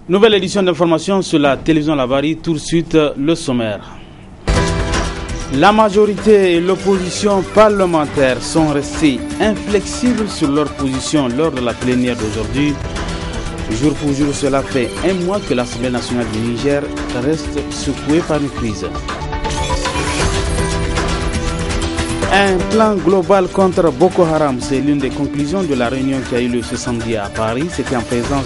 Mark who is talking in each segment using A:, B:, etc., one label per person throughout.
A: Nouvelle édition d'information sur la télévision Labari, tout de suite le sommaire. La majorité et l'opposition parlementaire sont restés inflexibles sur leur position lors de la plénière d'aujourd'hui. Jour pour jour, cela fait un mois que l'Assemblée nationale du Niger reste secouée par une crise. Un plan global contre Boko Haram, c'est l'une des conclusions de la réunion qui a eu lieu ce samedi à Paris. C'était en présence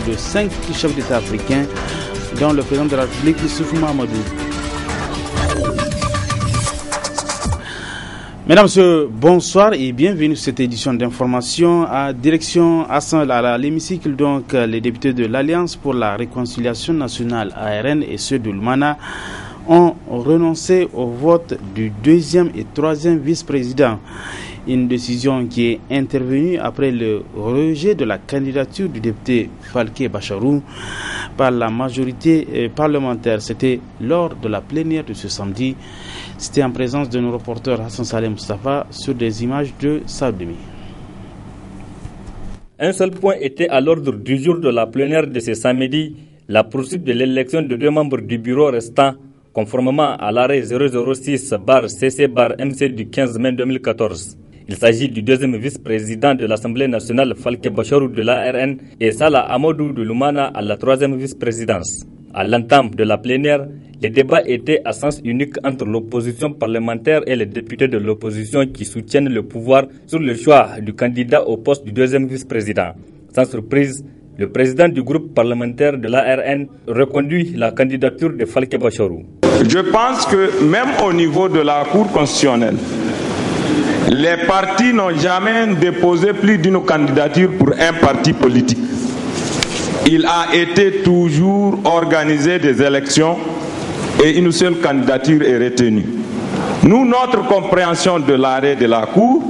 A: de 5 chefs d'État africains, dont le président de la République, Issoufou Mahamadou. Mesdames, Messieurs, bonsoir et bienvenue sur cette édition d'information à direction à l'hémicycle. Donc, les députés de l'Alliance pour la réconciliation nationale ARN et ceux de l'Umana ont renoncé au vote du deuxième et troisième vice-président. Une décision qui est intervenue après le rejet de la candidature du député Falké Bacharou par la majorité parlementaire. C'était lors de la plénière de ce samedi. C'était en présence de nos reporters Hassan Saleh Mustafa sur des images de Saoudemi.
B: Un seul point était à l'ordre du jour de la plénière de ce samedi, la poursuite de l'élection de 2 membres du bureau restant, conformément à l'arrêt 006/CC/MC du 15 mai 2014. Il s'agit du deuxième vice-président de l'Assemblée nationale Falké Bacharou de l'ARN et Salah Amadou de l'Umana à la troisième vice-présidence. À l'entame de la plénière, les débats étaient à sens unique entre l'opposition parlementaire et les députés de l'opposition qui soutiennent le pouvoir sur le choix du candidat au poste du deuxième vice-président. Sans surprise, le président du groupe parlementaire de l'ARN reconduit la candidature de Falké Bacharou.
C: Je pense que même au niveau de la Cour constitutionnelle, les partis n'ont jamais déposé plus d'une candidature pour un parti politique. Il a été toujours organisé des élections et une seule candidature est retenue. Nous, notre compréhension de l'arrêt de la Cour,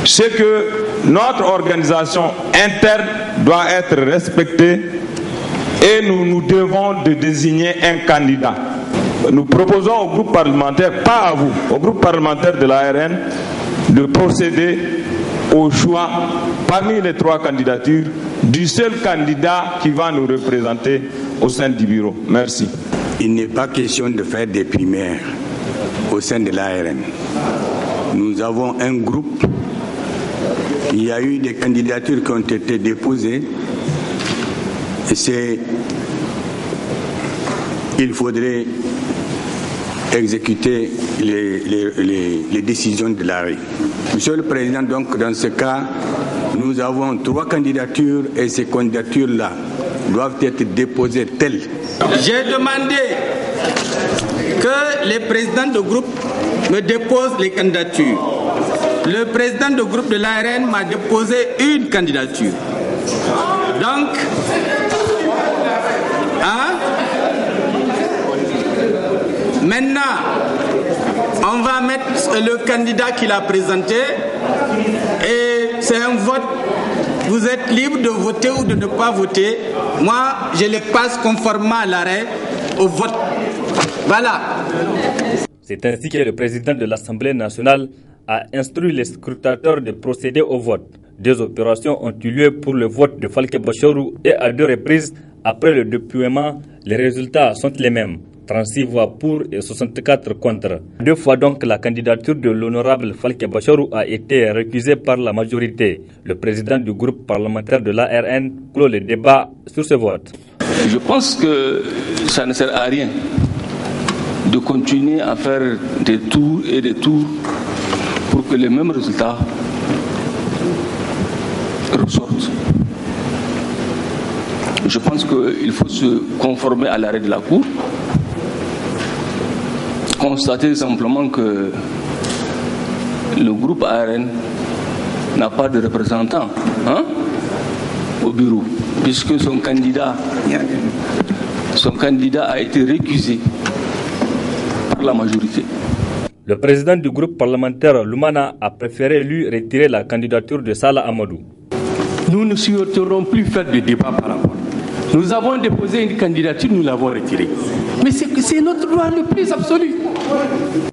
C: c'est que notre organisation interne doit être respectée et nous devons de désigner un candidat. Nous proposons au groupe parlementaire, pas à vous, au groupe parlementaire de l'ARN, de procéder au choix parmi les 3 candidatures du seul candidat qui va nous représenter au sein du bureau. Merci.
D: Il n'est pas question de faire des primaires au sein de l'ARN. Nous avons un groupe. Il y a eu des candidatures qui ont été déposées. Il faudrait exécuter les décisions de l'arrêt. Monsieur le Président, donc dans ce cas, nous avons 3 candidatures et ces candidatures-là doivent être déposées telles.
E: J'ai demandé que les présidents de groupe me déposent les candidatures. Le président de groupe de l'ARN m'a déposé une candidature. Donc, maintenant, on va mettre le candidat qu'il a présenté et c'est un vote. Vous êtes libre de voter ou de ne pas voter. Moi, je les passe conformément à l'arrêt au vote. Voilà.
B: C'est ainsi que le président de l'Assemblée nationale a instruit les scrutateurs de procéder au vote. 2 opérations ont eu lieu pour le vote de Falké Bacharou et à 2 reprises, après le dépouillement, les résultats sont les mêmes. 36 voix pour et 64 contre. 2 fois donc la candidature de l'honorable Falké Bacharou a été récusée par la majorité. Le président du groupe parlementaire de l'ARN clôt le débat sur ce vote.
F: Je pense que ça ne sert à rien de continuer à faire des tours et des tours pour que les mêmes résultats ressortent. Je pense qu'il faut se conformer à l'arrêt de la Cour. Constater simplement que le groupe ARN n'a pas de représentant au bureau, puisque son candidat a été récusé par la majorité.
B: Le président du groupe parlementaire l'Umana a préféré lui retirer la candidature de Salah Amadou.
G: Nous ne souhaiterons plus faire de débat par rapport. Nous avons déposé une candidature, nous l'avons retirée. Mais c'est notre droit le plus absolu.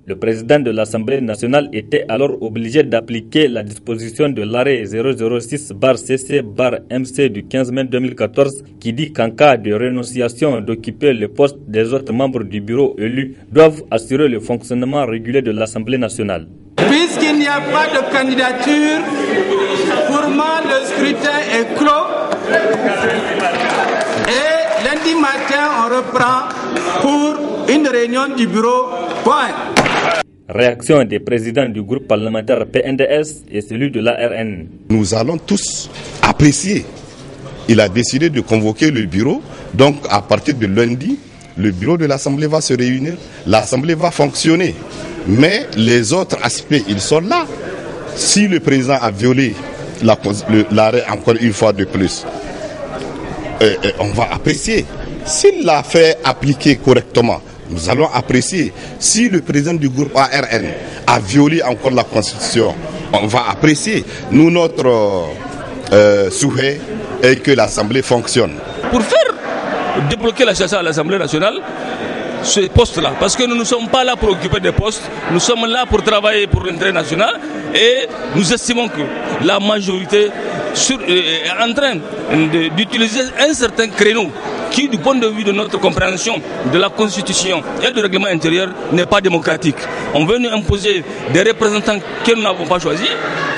B: Le président de l'Assemblée nationale était alors obligé d'appliquer la disposition de l'arrêt 006/CC/MC du 15 mai 2014 qui dit qu'en cas de renonciation d'occuper le poste, des autres membres du bureau élus doivent assurer le fonctionnement régulier de l'Assemblée nationale.
E: Puisqu'il n'y a pas de candidature, pour moi le scrutin est clos et lundi matin on reprend pour une réunion du bureau. Point.
B: Réaction des présidents du groupe parlementaire PNDS et celui de l'ARN.
H: Nous allons tous apprécier. Il a décidé de convoquer le bureau. Donc à partir de lundi, le bureau de l'Assemblée va se réunir. L'Assemblée va fonctionner. Mais les autres aspects, ils sont là. Si le président a violé l'arrêt encore une fois de plus, on va apprécier. S'il l'a fait appliquer correctement, nous allons apprécier. Si le président du groupe ARN a violé encore la Constitution, on va apprécier. Nous, notre souhait est que l'Assemblée fonctionne.
F: Pour faire débloquer la situation à l'Assemblée nationale, ce poste-là, parce que nous ne sommes pas là pour occuper des postes, nous sommes là pour travailler pour l'intérêt national et nous estimons que la majorité est en train d'utiliser un certain créneau qui, du point de vue de notre compréhension de la Constitution et du règlement intérieur, n'est pas démocratique. On veut nous imposer des représentants que nous n'avons pas choisis.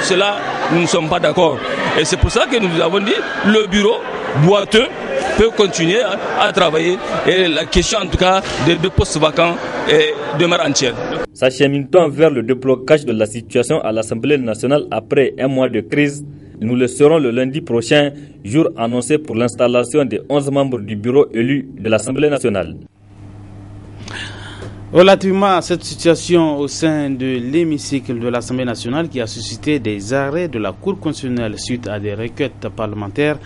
F: Cela, nous ne sommes pas d'accord. Et c'est pour ça que nous avons dit le bureau boiteux peut continuer à travailler et la question en tout cas des deux postes vacants demeure entière.
B: S'achemine-t-on vers le déblocage de la situation à l'Assemblée nationale après un mois de crise? Nous le serons le lundi prochain, jour annoncé pour l'installation des 11 membres du bureau élu de l'Assemblée nationale.
A: Relativement à cette situation au sein de l'hémicycle de l'Assemblée nationale qui a suscité des arrêts de la Cour constitutionnelle suite à des requêtes parlementaires,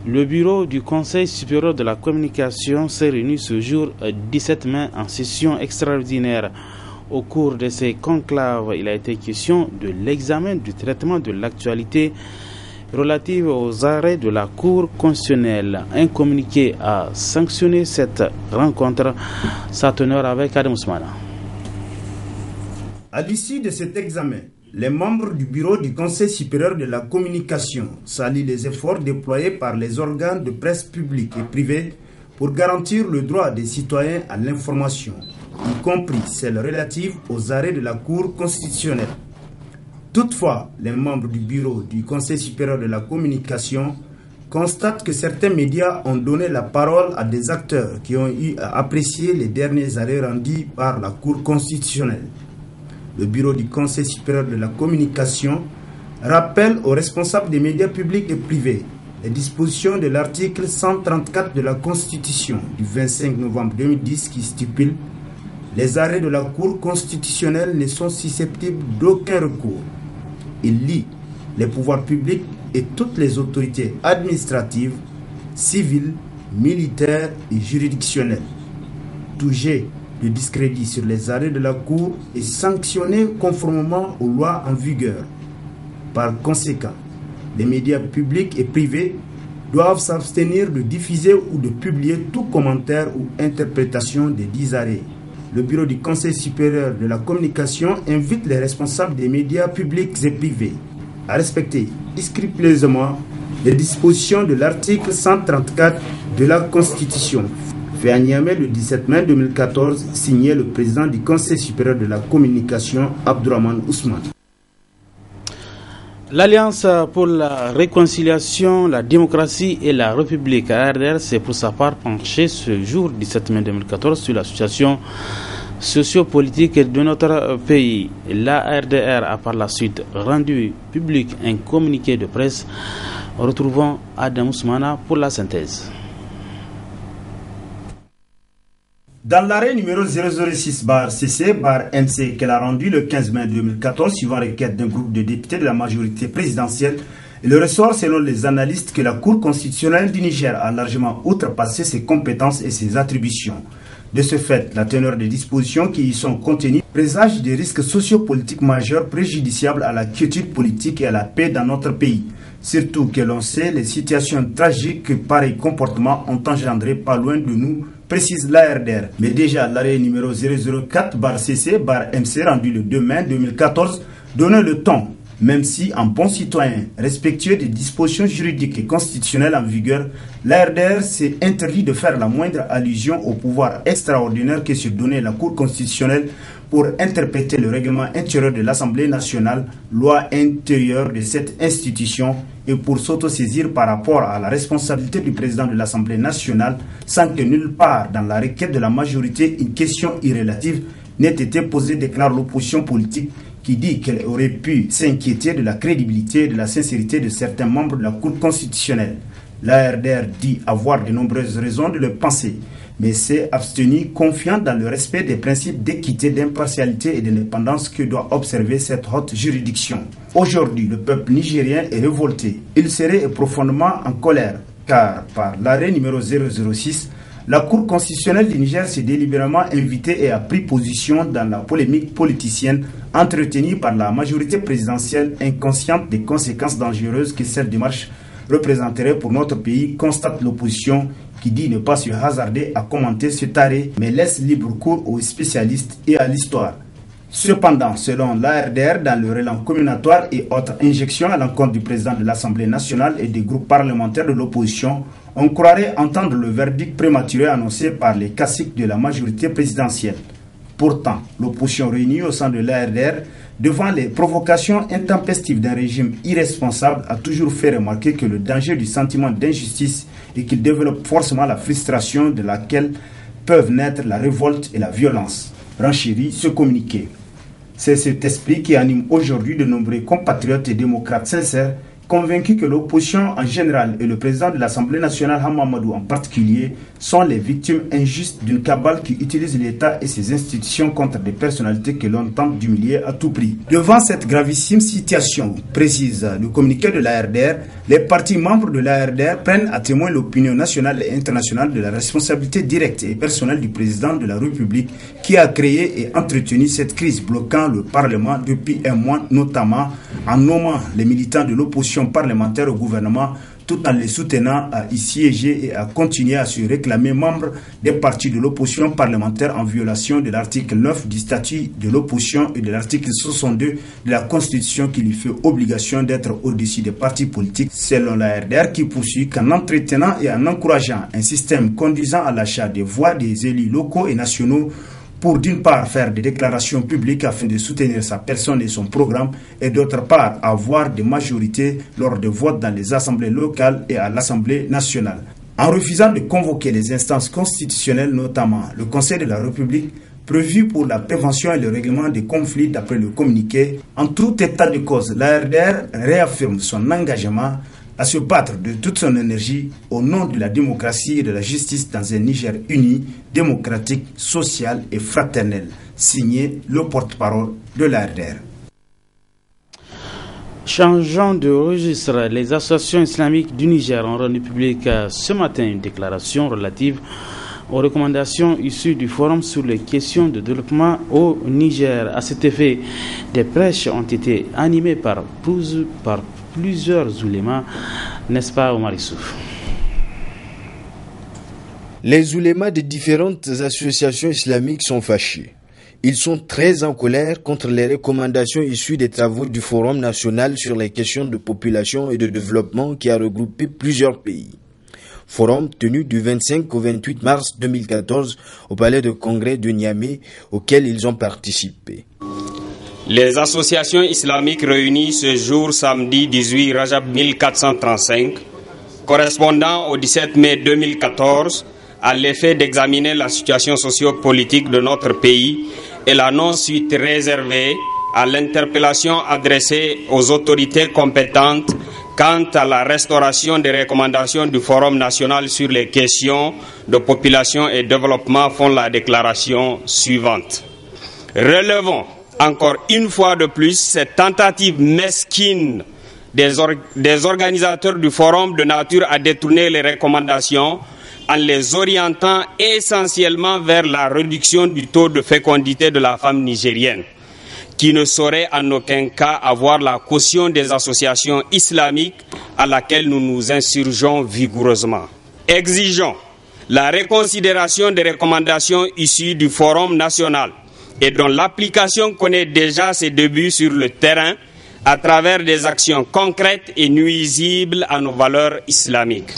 A: le bureau du Conseil supérieur de la communication s'est réuni ce jour 17 mai en session extraordinaire. Au cours de ces conclaves, il a été question de l'examen du traitement de l'actualité relative aux arrêts de la Cour constitutionnelle. Un communiqué a sanctionné cette rencontre. Sa teneur avec Adam Ousmana.
I: À l'issue de cet examen, les membres du bureau du Conseil supérieur de la communication saluent les efforts déployés par les organes de presse publique et privée pour garantir le droit des citoyens à l'information, y compris celle relative aux arrêts de la Cour constitutionnelle. Toutefois, les membres du bureau du Conseil supérieur de la communication constatent que certains médias ont donné la parole à des acteurs qui ont eu à apprécier les derniers arrêts rendus par la Cour constitutionnelle. Le bureau du Conseil supérieur de la communication rappelle aux responsables des médias publics et privés les dispositions de l'article 134 de la Constitution du 25 novembre 2010 qui stipule « Les arrêts de la Cour constitutionnelle ne sont susceptibles d'aucun recours ». Il lie les pouvoirs publics et toutes les autorités administratives, civiles, militaires et juridictionnelles. Tout jet de discrédit sur les arrêts de la Cour est sanctionné conformément aux lois en vigueur. Par conséquent, les médias publics et privés doivent s'abstenir de diffuser ou de publier tout commentaire ou interprétation des 10 arrêts. Le bureau du Conseil supérieur de la communication invite les responsables des médias publics et privés à respecter scrupuleusement les dispositions de l'article 134 de la Constitution. Fait à Niamey le 17 mai 2014, signé le président du Conseil supérieur de la communication, Abdourahmane Ousmane.
A: L'Alliance pour la réconciliation, la démocratie et la République ARDR s'est pour sa part penchée ce jour 17 mai 2014 sur la situation sociopolitique de notre pays. La ARDR a par la suite rendu public un communiqué de presse. Retrouvons Adam Ousmana pour la synthèse.
I: Dans l'arrêt numéro 006/CC/MC qu'elle a rendu le 15 mai 2014 suivant requête d'un groupe de députés de la majorité présidentielle, il ressort selon les analystes que la Cour constitutionnelle du Niger a largement outrepassé ses compétences et ses attributions. De ce fait, la teneur des dispositions qui y sont contenues présage des risques sociopolitiques majeurs préjudiciables à la quiétude politique et à la paix dans notre pays. Surtout que l'on sait les situations tragiques que pareils comportements ont engendrées pas loin de nous, précise l'ARDR. Mais déjà, l'arrêt numéro 004/CC/MC rendu le 2 mai 2014 donnait le ton. Même si, en bon citoyen, respectueux des dispositions juridiques et constitutionnelles en vigueur, l'ARDR s'est interdit de faire la moindre allusion au pouvoir extraordinaire que se donnait la Cour constitutionnelle pour interpréter le règlement intérieur de l'Assemblée nationale, loi intérieure de cette institution, et pour s'autosaisir par rapport à la responsabilité du président de l'Assemblée nationale, sans que nulle part dans la requête de la majorité une question irrélative n'ait été posée, déclare l'opposition politique, qui dit qu'elle aurait pu s'inquiéter de la crédibilité et de la sincérité de certains membres de la Cour constitutionnelle. L'ARDR dit avoir de nombreuses raisons de le penser, mais s'est abstenu confiant dans le respect des principes d'équité, d'impartialité et d'indépendance que doit observer cette haute juridiction. Aujourd'hui, le peuple nigérien est révolté. Il serait profondément en colère, car par l'arrêt numéro 006, la Cour constitutionnelle du Niger s'est délibérément invitée et a pris position dans la polémique politicienne entretenue par la majorité présidentielle inconsciente des conséquences dangereuses que cette démarche représenterait pour notre pays, constate l'opposition qui dit ne pas se hasarder à commenter cet arrêt, mais laisse libre cours aux spécialistes et à l'histoire. Cependant, selon l'ARDR, dans le relan communautaire et autres injections à l'encontre du président de l'Assemblée nationale et des groupes parlementaires de l'opposition, on croirait entendre le verdict prématuré annoncé par les caciques de la majorité présidentielle. Pourtant, l'opposition réunie au sein de l'ARDR, devant les provocations intempestives d'un régime irresponsable, a toujours fait remarquer que le danger du sentiment d'injustice est qu'il développe forcément la frustration de laquelle peuvent naître la révolte et la violence. Renchérit ce communiqué. C'est cet esprit qui anime aujourd'hui de nombreux compatriotes et démocrates sincères, convaincus que l'opposition en général et le président de l'Assemblée nationale, Hamamadou en particulier, sont les victimes injustes d'une cabale qui utilise l'État et ses institutions contre des personnalités que l'on tente d'humilier à tout prix. Devant cette gravissime situation, précise le communiqué de l'ARDR, les partis membres de l'ARDR prennent à témoin l'opinion nationale et internationale de la responsabilité directe et personnelle du président de la République qui a créé et entretenu cette crise bloquant le Parlement depuis un mois, notamment en nommant les militants de l'opposition parlementaire au gouvernement, tout en les soutenant à y siéger et à continuer à se réclamer membres des partis de l'opposition parlementaire en violation de l'article 9 du statut de l'opposition et de l'article 62 de la Constitution qui lui fait obligation d'être au-dessus des partis politiques, selon la RDR qui poursuit qu'en entretenant et en encourageant un système conduisant à l'achat des voix des élus locaux et nationaux pour d'une part faire des déclarations publiques afin de soutenir sa personne et son programme et d'autre part avoir des majorités lors de votes dans les assemblées locales et à l'Assemblée nationale. En refusant de convoquer les instances constitutionnelles, notamment le Conseil de la République, prévu pour la prévention et le règlement des conflits d'après le communiqué, en tout état de cause, la RDR réaffirme son engagement à se battre de toute son énergie au nom de la démocratie et de la justice dans un Niger uni, démocratique, social et fraternel. Signé le porte-parole de l'ARDR.
A: Changeant de registre, les associations islamiques du Niger ont rendu public ce matin une déclaration relative aux recommandations issues du forum sur les questions de développement au Niger. À cet effet, des prêches ont été animées par plusieurs oulémas, n'est-ce pas Omar Issouf?
J: Les oulémas de différentes associations islamiques sont fâchés. Ils sont très en colère contre les recommandations issues des travaux du Forum national sur les questions de population et de développement qui a regroupé plusieurs pays. Forum tenu du 25 au 28 mars 2014 au palais de congrès de Niamey, auquel ils ont participé.
K: Les associations islamiques réunies ce jour samedi 18 Rajab 1435, correspondant au 17 mai 2014, à l'effet d'examiner la situation socio-politique de notre pays et la non-suite réservée à l'interpellation adressée aux autorités compétentes quant à la restauration des recommandations du Forum national sur les questions de population et développement font la déclaration suivante. Relevons encore une fois de plus cette tentative mesquine des organisateurs du Forum de nature à détourner les recommandations en les orientant essentiellement vers la réduction du taux de fécondité de la femme nigérienne, qui ne saurait en aucun cas avoir la caution des associations islamiques à laquelle nous nous insurgeons vigoureusement. Exigeons la reconsidération des recommandations issues du Forum national et dont l'application connaît déjà ses débuts sur le terrain à travers des actions concrètes et nuisibles à nos valeurs islamiques.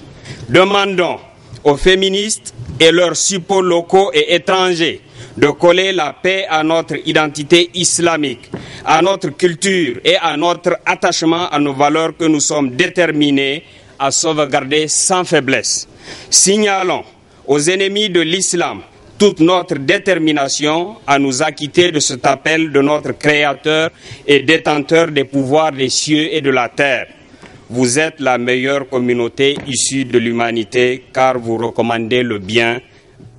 K: Demandons aux féministes et leurs suppôts locaux et étrangers de coller la paix à notre identité islamique, à notre culture et à notre attachement à nos valeurs que nous sommes déterminés à sauvegarder sans faiblesse. Signalons aux ennemis de l'islam toute notre détermination à nous acquitter de cet appel de notre Créateur et détenteur des pouvoirs des cieux et de la terre. Vous êtes la meilleure communauté issue de l'humanité car vous recommandez le bien,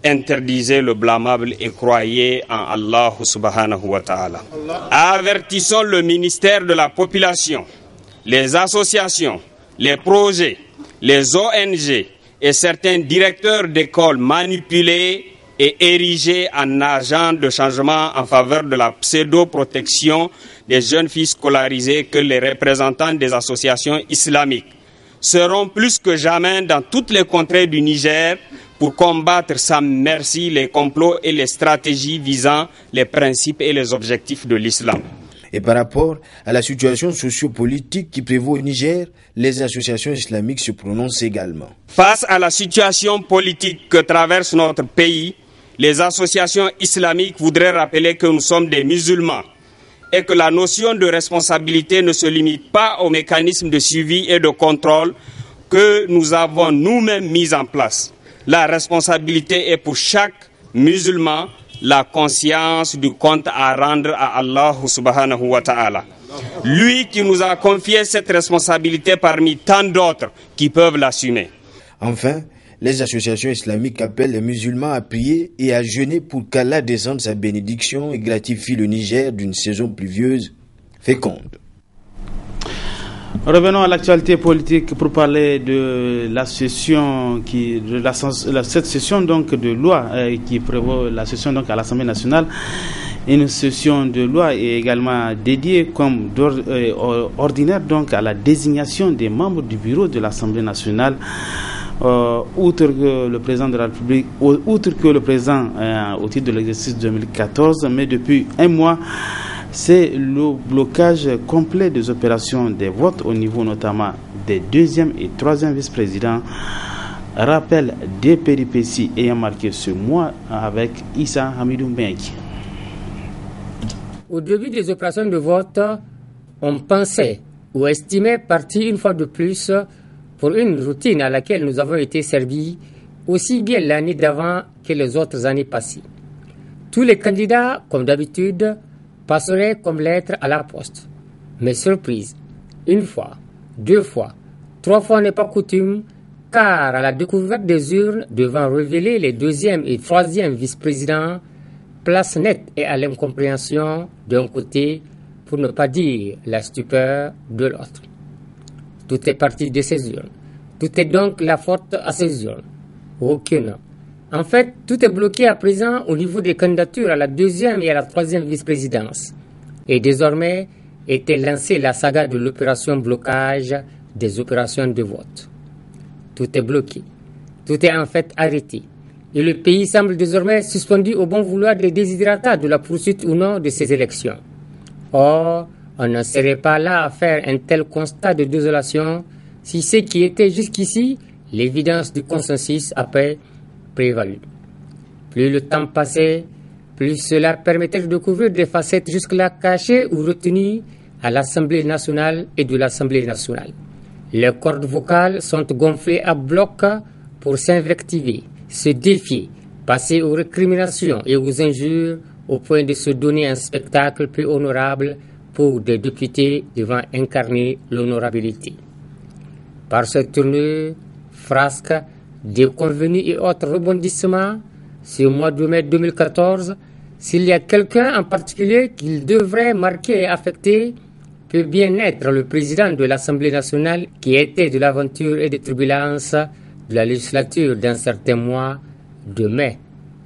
K: interdisez le blâmable et croyez en Allah subhanahu wa ta'ala. Avertissons le ministère de la Population, les associations, les projets, les ONG et certains directeurs d'écoles manipulés et érigés en agents de changement en faveur de la pseudo-protection des jeunes filles scolarisées que les représentants des associations islamiques seront plus que jamais dans toutes les contrées du Niger pour combattre sans merci les complots et les stratégies visant les principes et les objectifs de l'islam.
J: Et par rapport à la situation sociopolitique qui prévaut au Niger, les associations islamiques se prononcent également.
K: Face à la situation politique que traverse notre pays, les associations islamiques voudraient rappeler que nous sommes des musulmans et que la notion de responsabilité ne se limite pas aux mécanismes de suivi et de contrôle que nous avons nous-mêmes mis en place. La responsabilité est pour chaque musulman la conscience du compte à rendre à Allah subhanahu wa ta'ala. Lui qui nous a confié cette responsabilité parmi tant d'autres qui peuvent l'assumer.
J: Enfin, les associations islamiques appellent les musulmans à prier et à jeûner pour qu'Allah descende sa bénédiction et gratifie le Niger d'une saison pluvieuse féconde.
A: Revenons à l'actualité politique pour parler de la session cette session donc de loi qui prévoit la session donc à l'Assemblée nationale. Une session de loi est également dédiée comme ordinaire donc à la désignation des membres du bureau de l'Assemblée nationale. Outre que le président de la République, outre que le président au titre de l'exercice 2014, mais depuis un mois, c'est le blocage complet des opérations des votes au niveau notamment des deuxième et troisième vice-présidents. Rappel des péripéties ayant marqué ce mois avec Issa Hamidou Mbenki.
L: Au début des opérations de vote, on pensait ou estimait partir une fois de plus pour une routine à laquelle nous avons été servis aussi bien l'année d'avant que les autres années passées. Tous les candidats, comme d'habitude, passeraient comme lettres à la poste. Mais surprise, une fois, deux fois, trois fois n'est pas coutume, car à la découverte des urnes devant révéler les deuxième et troisième vice-présidents, place nette et à l'incompréhension d'un côté, pour ne pas dire la stupeur de l'autre. Tout est parti de ces urnes. Tout est donc la faute à ces urnes. Aucune. En fait, tout est bloqué à présent au niveau des candidatures à la deuxième et à la troisième vice-présidence. Et désormais, était lancée la saga de l'opération blocage des opérations de vote. Tout est bloqué. Tout est en fait arrêté. Et le pays semble désormais suspendu au bon vouloir des desiderata de la poursuite ou non de ces élections. Or, on ne serait pas là à faire un tel constat de désolation si ce qui était jusqu'ici l'évidence du consensus avait prévalu. Plus le temps passait, plus cela permettait de découvrir des facettes jusque-là cachées ou retenues à l'Assemblée nationale et de l'Assemblée nationale. Les cordes vocales sont gonflées à bloc pour s'invectiver, se défier, passer aux récriminations et aux injures au point de se donner un spectacle plus honorable pour des députés devant incarner l'honorabilité. Par cette tournure, frasques, déconvenus et autres rebondissements, ce mois de mai 2014, s'il y a quelqu'un en particulier qu'il devrait marquer et affecter, peut bien être le président de l'Assemblée nationale qui était de l'aventure et des turbulences de la législature d'un certain mois de mai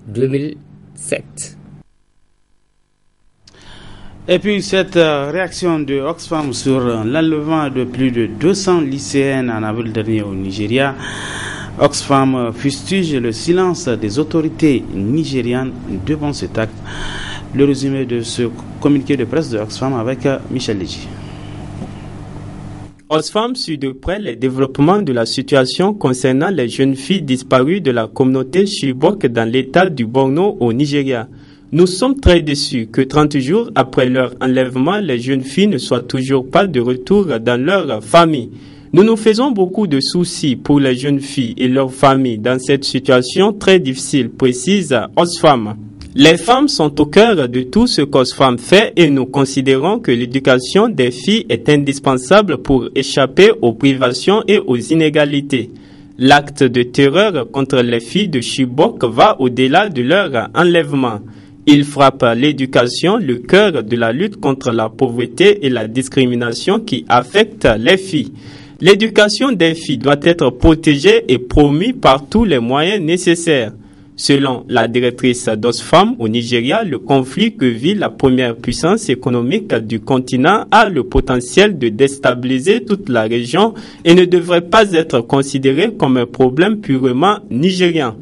L: 2007.
A: Et puis cette réaction de Oxfam sur l'enlèvement de plus de 200 lycéennes en avril dernier au Nigeria Oxfam fustige le silence des autorités nigérianes devant cet acte. Le résumé de ce communiqué de presse de Oxfam avec Michel Légy.
M: Oxfam suit de près les développements de la situation concernant les jeunes filles disparues de la communauté Chibok dans l'état du Borno au Nigeria. Nous sommes très déçus que 30 jours après leur enlèvement, les jeunes filles ne soient toujours pas de retour dans leur famille. Nous nous faisons beaucoup de soucis pour les jeunes filles et leurs familles dans cette situation très difficile, précise Oxfam. Les femmes sont au cœur de tout ce qu'Oxfam fait et nous considérons que l'éducation des filles est indispensable pour échapper aux privations et aux inégalités. L'acte de terreur contre les filles de Chibok va au-delà de leur enlèvement. Il frappe l'éducation, le cœur de la lutte contre la pauvreté et la discrimination qui affectent les filles. L'éducation des filles doit être protégée et promue par tous les moyens nécessaires. Selon la directrice d'Oxfam au Nigeria, le conflit que vit la première puissance économique du continent a le potentiel de déstabiliser toute la région et ne devrait pas être considéré comme un problème purement nigérien.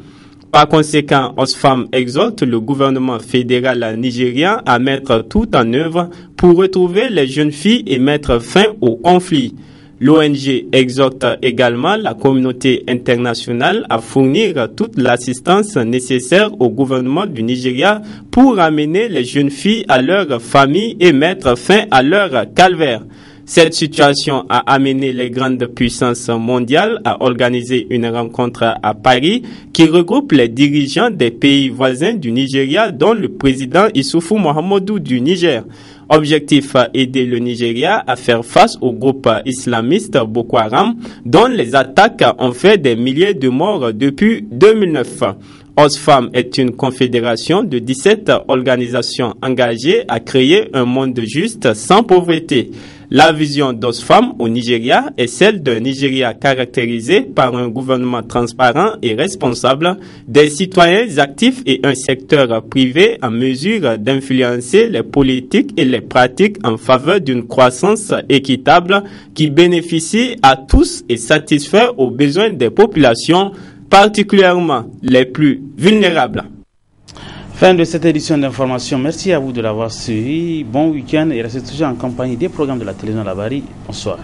M: Par conséquent, Oxfam exhorte le gouvernement fédéral nigérien à mettre tout en œuvre pour retrouver les jeunes filles et mettre fin au conflit. L'ONG exhorte également la communauté internationale à fournir toute l'assistance nécessaire au gouvernement du Nigeria pour amener les jeunes filles à leur famille et mettre fin à leur calvaire. Cette situation a amené les grandes puissances mondiales à organiser une rencontre à Paris qui regroupe les dirigeants des pays voisins du Nigeria, dont le président Issoufou Mahamadou du Niger. Objectif, aider le Nigeria à faire face au groupe islamiste Boko Haram, dont les attaques ont fait des milliers de morts depuis 2009. Oxfam est une confédération de 17 organisations engagées à créer un monde juste sans pauvreté. La vision d'Oxfam au Nigeria est celle d'un Nigeria caractérisé par un gouvernement transparent et responsable, des citoyens actifs et un secteur privé en mesure d'influencer les politiques et les pratiques en faveur d'une croissance équitable qui bénéficie à tous et satisfait aux besoins des populations, particulièrement les plus vulnérables.
A: Fin de cette édition d'information. Merci à vous de l'avoir suivi. Bon week-end et restez toujours en compagnie des programmes de la télévision Labari. Bonsoir.